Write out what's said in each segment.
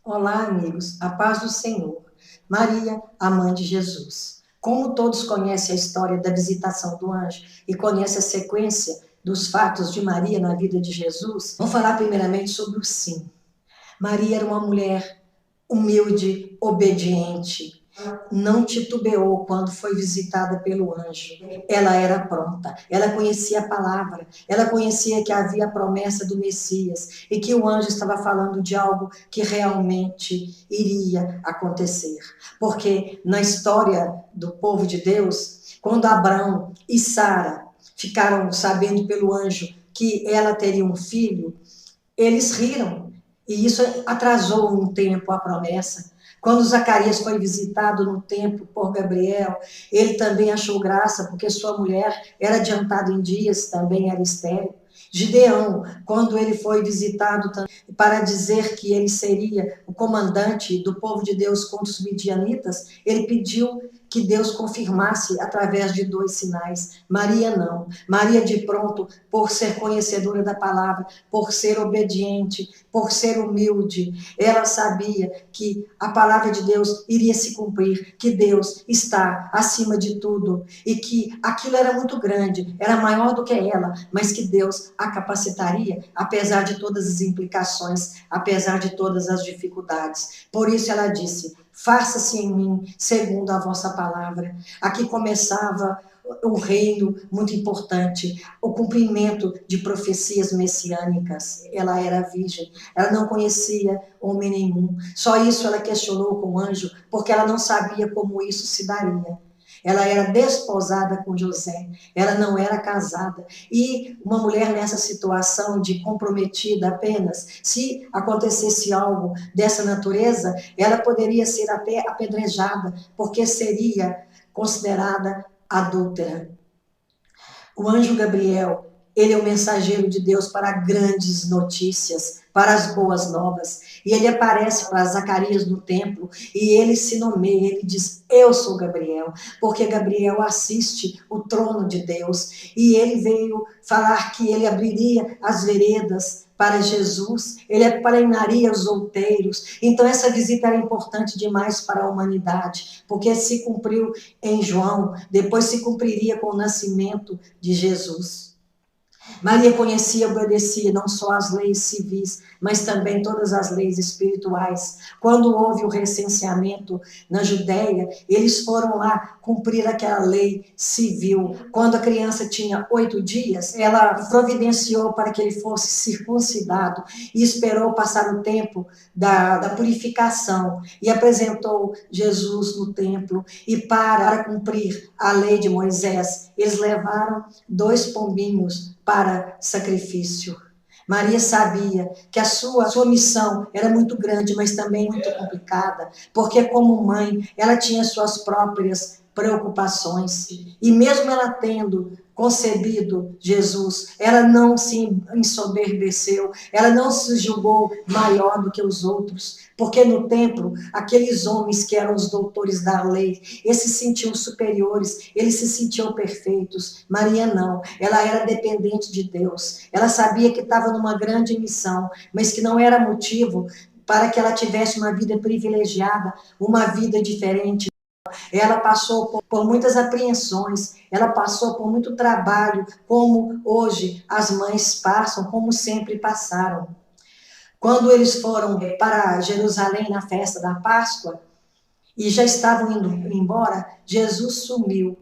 Olá, amigos, a paz do Senhor. Maria, a mãe de Jesus. Como todos conhecem a história da visitação do anjo e conhecem a sequência dos fatos de Maria na vida de Jesus, vamos falar primeiramente sobre o sim. Maria era uma mulher humilde, obediente, não titubeou quando foi visitada pelo anjo. Ela era pronta, ela conhecia a palavra, ela conhecia que havia a promessa do Messias e que o anjo estava falando de algo que realmente iria acontecer. Porque na história do povo de Deus, quando Abraão e Sara ficaram sabendo pelo anjo que ela teria um filho, eles riram. E isso atrasou um tempo a promessa. Quando Zacarias foi visitado no templo por Gabriel, ele também achou graça, porque sua mulher era adiantada em dias, também era estéril. Gideão, quando ele foi visitado para dizer que ele seria o comandante do povo de Deus contra os midianitas, ele pediu que Deus confirmasse através de 2 sinais. Maria não. Maria de pronto, por ser conhecedora da palavra, por ser obediente, por ser humilde, ela sabia que a palavra de Deus iria se cumprir, que Deus está acima de tudo e que aquilo era muito grande, era maior do que ela, mas que Deus a capacitaria, apesar de todas as implicações, apesar de todas as dificuldades. Por isso ela disse: faça-se em mim segundo a vossa palavra. Aqui começava um reino muito importante, o cumprimento de profecias messiânicas. Ela era virgem, ela não conhecia homem nenhum. Só isso ela questionou com o anjo, porque ela não sabia como isso se daria. Ela era desposada com José, ela não era casada. E uma mulher nessa situação de comprometida apenas, se acontecesse algo dessa natureza, ela poderia ser até apedrejada, porque seria considerada adúltera. O anjo Gabriel, ele é o mensageiro de Deus para grandes notícias, para as boas novas. E ele aparece para Zacarias no templo e ele se nomeia, ele diz: eu sou Gabriel, porque Gabriel assiste o trono de Deus. E ele veio falar que ele abriria as veredas para Jesus, ele aplainaria os outeiros. Então essa visita era importante demais para a humanidade, porque se cumpriu em João, depois se cumpriria com o nascimento de Jesus. Maria conhecia e obedecia não só as leis civis, mas também todas as leis espirituais. Quando houve o recenseamento na Judéia, eles foram lá cumprir aquela lei civil. Quando a criança tinha 8 dias, ela providenciou para que ele fosse circuncidado e esperou passar o tempo da purificação e apresentou Jesus no templo. E para cumprir a lei de Moisés, eles levaram 2 pombinhos para sacrifício. Maria sabia que a sua missão era muito grande, mas também muito complicada, porque como mãe, ela tinha suas próprias preocupações. E mesmo ela tendo concebido Jesus, ela não se ensoberbeceu, ela não se julgou maior do que os outros, porque no templo, aqueles homens que eram os doutores da lei, eles se sentiam superiores, eles se sentiam perfeitos. Maria não, ela era dependente de Deus, ela sabia que estava numa grande missão, mas que não era motivo para que ela tivesse uma vida privilegiada, uma vida diferente. Ela passou por muitas apreensões, ela passou por muito trabalho, como hoje as mães passam, como sempre passaram. Quando eles foram para Jerusalém na festa da Páscoa, e já estavam indo embora, Jesus sumiu.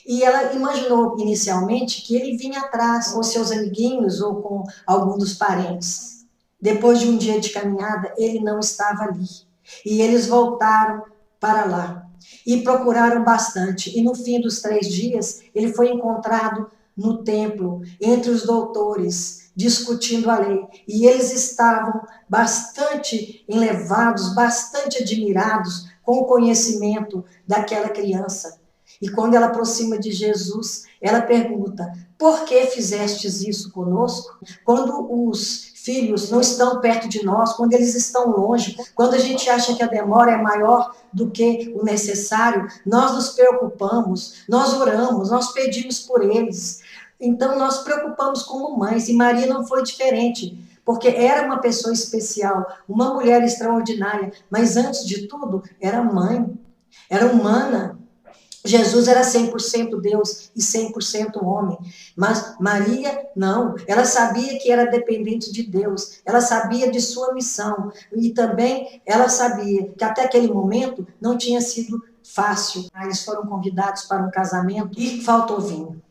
E ela imaginou inicialmente que ele vinha atrás com seus amiguinhos ou com algum dos parentes. Depois de um dia de caminhada, ele não estava ali. E eles voltaram para lá e procuraram bastante. E no fim dos 3 dias, ele foi encontrado no templo, entre os doutores, discutindo a lei. E eles estavam bastante elevados, bastante admirados com o conhecimento daquela criança. E quando ela aproxima de Jesus, ela pergunta: por que fizestes isso conosco? Quando os filhos não estão perto de nós, quando eles estão longe, quando a gente acha que a demora é maior do que o necessário, nós nos preocupamos, nós oramos, nós pedimos por eles. Então nós preocupamos como mães, e Maria não foi diferente, porque era uma pessoa especial, uma mulher extraordinária, mas antes de tudo, era mãe, era humana. Jesus era 100% Deus e 100% homem, mas Maria não, ela sabia que era dependente de Deus, ela sabia de sua missão e também ela sabia que até aquele momento não tinha sido fácil. Eles foram convidados para um casamento e faltou vinho.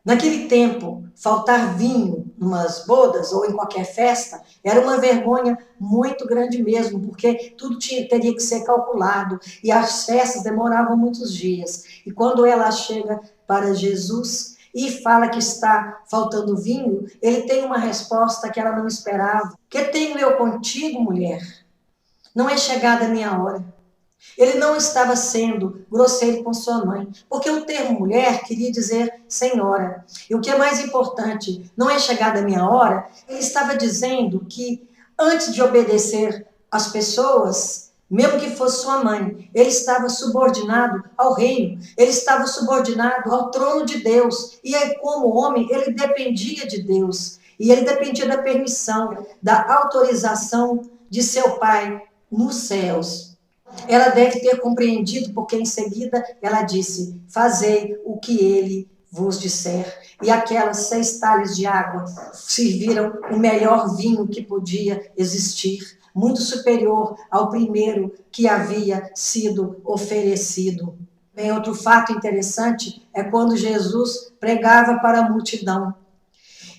Naquele tempo, faltar vinho em umas bodas ou em qualquer festa era uma vergonha muito grande mesmo, porque tudo teria que ser calculado e as festas demoravam muitos dias. E quando ela chega para Jesus e fala que está faltando vinho, ele tem uma resposta que ela não esperava. Que tenho eu contigo, mulher? Não é chegada a minha hora. Ele não estava sendo grosseiro com sua mãe, porque o termo mulher queria dizer senhora. E o que é mais importante, não é chegada a minha hora, ele estava dizendo que antes de obedecer às pessoas, mesmo que fosse sua mãe, ele estava subordinado ao reino, ele estava subordinado ao trono de Deus. E aí, como homem, ele dependia de Deus. E ele dependia da permissão, da autorização de seu pai nos céus. Ela deve ter compreendido, porque em seguida ela disse: fazei o que ele vos disser. E aquelas 6 talhas de água serviram o melhor vinho que podia existir, muito superior ao primeiro que havia sido oferecido. Bem, outro fato interessante é quando Jesus pregava para a multidão.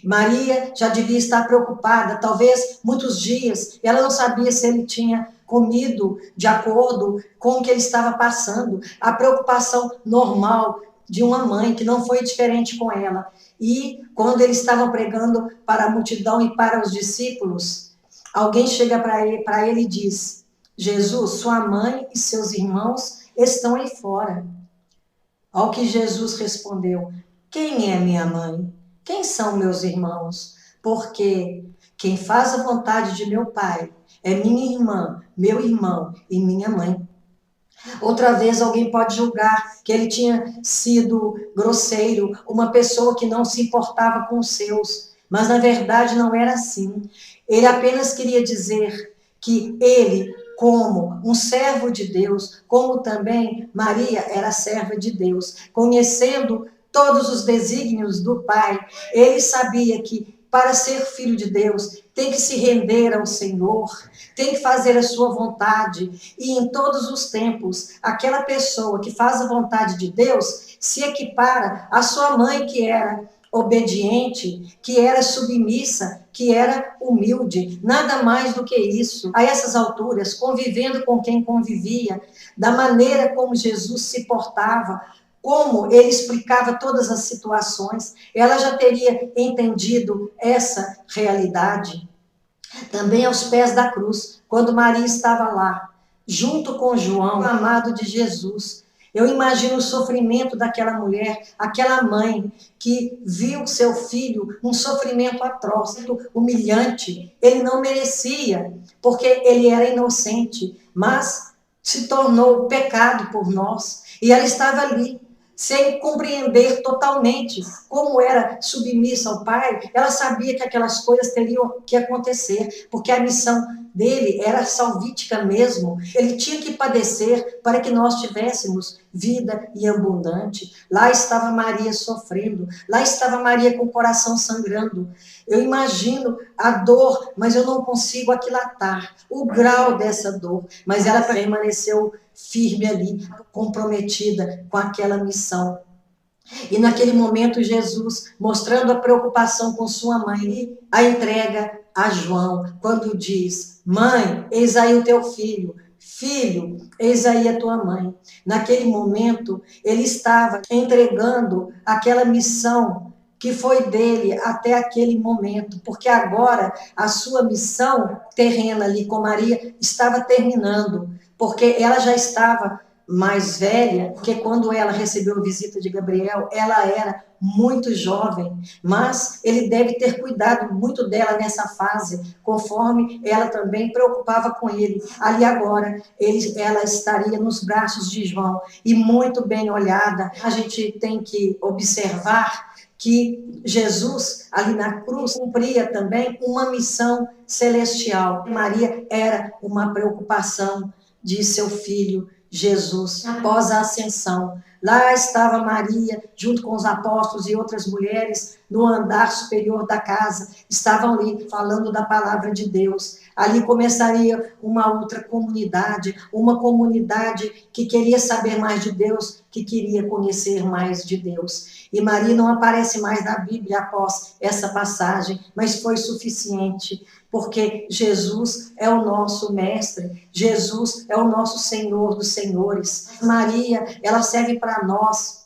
Maria já devia estar preocupada, talvez muitos dias, e ela não sabia se ele tinha comido de acordo com o que ele estava passando, a preocupação normal de uma mãe, que não foi diferente com ela. E quando eles estavam pregando para a multidão e para os discípulos, alguém chega para ele e diz: Jesus, sua mãe e seus irmãos estão aí fora. Ao que Jesus respondeu: quem é minha mãe? Quem são meus irmãos? Porque quem faz a vontade de meu Pai é minha irmã, meu irmão e minha mãe. Outra vez alguém pode julgar que ele tinha sido grosseiro, uma pessoa que não se importava com os seus, mas na verdade não era assim. Ele apenas queria dizer que ele, como um servo de Deus, como também Maria era serva de Deus, conhecendo todos os desígnios do Pai, ele sabia que para ser filho de Deus tem que se render ao Senhor, tem que fazer a sua vontade, e em todos os tempos, aquela pessoa que faz a vontade de Deus se equipara à sua mãe, que era obediente, que era submissa, que era humilde, nada mais do que isso. A essas alturas, convivendo com quem convivia, da maneira como Jesus se portava, como ele explicava todas as situações, ela já teria entendido essa realidade. Também aos pés da cruz, quando Maria estava lá, junto com João, amado de Jesus, eu imagino o sofrimento daquela mulher, aquela mãe que viu seu filho num sofrimento atroz, humilhante. Ele não merecia, porque ele era inocente, mas se tornou pecado por nós. E ela estava ali, sem compreender totalmente como era submissa ao Pai. Ela sabia que aquelas coisas teriam que acontecer, porque a missão dele era salvífica mesmo. Ele tinha que padecer para que nós tivéssemos vida e abundante. Lá estava Maria sofrendo, lá estava Maria com o coração sangrando. Eu imagino a dor, mas eu não consigo aquilatar o grau dessa dor. Mas ela permaneceu firme ali, comprometida com aquela missão. E naquele momento Jesus, mostrando a preocupação com sua mãe, a entrega a João, quando diz: mãe, eis aí o teu filho. Filho, eis aí a tua mãe. Naquele momento, ele estava entregando aquela missão que foi dele até aquele momento, porque agora a sua missão terrena ali com Maria estava terminando, porque ela já estava mais velha, porque quando ela recebeu a visita de Gabriel, ela era muito jovem, mas ele deve ter cuidado muito dela nessa fase, conforme ela também preocupava com ele. Ali agora, ela estaria nos braços de João, e muito bem olhada. A gente tem que observar que Jesus, ali na cruz, cumpria também uma missão celestial. Maria era uma preocupação de seu filho Jesus, após a ascensão. Lá estava Maria, junto com os apóstolos e outras mulheres, no andar superior da casa. Estavam ali falando da palavra de Deus. Ali começaria uma outra comunidade, uma comunidade que queria saber mais de Deus, que queria conhecer mais de Deus. E Maria não aparece mais na Bíblia após essa passagem, mas foi suficiente, porque Jesus é o nosso mestre, Jesus é o nosso Senhor dos senhores. Maria, ela serve para nós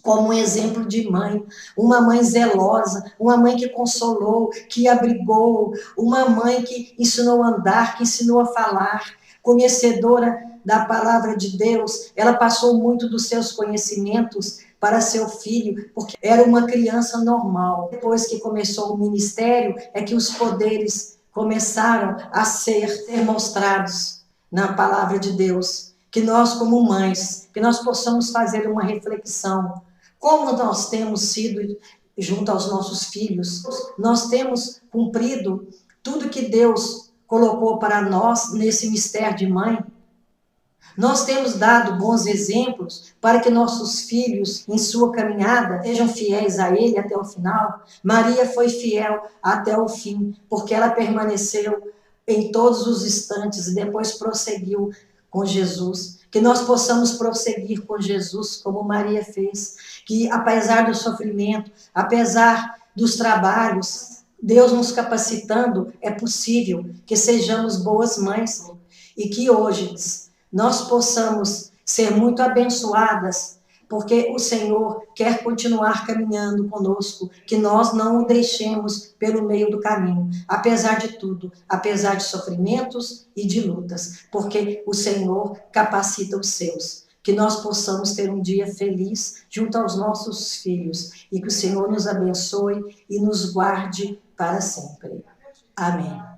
como um exemplo de mãe, uma mãe zelosa, uma mãe que consolou, que abrigou, uma mãe que ensinou a andar, que ensinou a falar, conhecedora da palavra de Deus. Ela passou muito dos seus conhecimentos para seu filho, porque era uma criança normal. Depois que começou o ministério, é que os poderes começaram a ser mostrados na palavra de Deus. Que nós, como mães, que nós possamos fazer uma reflexão. Como nós temos sido junto aos nossos filhos, nós temos cumprido tudo que Deus colocou para nós nesse mistério de mãe. Nós temos dado bons exemplos para que nossos filhos, em sua caminhada, sejam fiéis a Ele até o final. Maria foi fiel até o fim, porque ela permaneceu em todos os instantes e depois prosseguiu com Jesus. Que nós possamos prosseguir com Jesus, como Maria fez. Que, apesar do sofrimento, apesar dos trabalhos, Deus nos capacitando, é possível que sejamos boas mães e que hoje nós possamos ser muito abençoadas, porque o Senhor quer continuar caminhando conosco, que nós não o deixemos pelo meio do caminho, apesar de tudo, apesar de sofrimentos e de lutas, porque o Senhor capacita os seus. Que nós possamos ter um dia feliz junto aos nossos filhos e que o Senhor nos abençoe e nos guarde para sempre. Amém.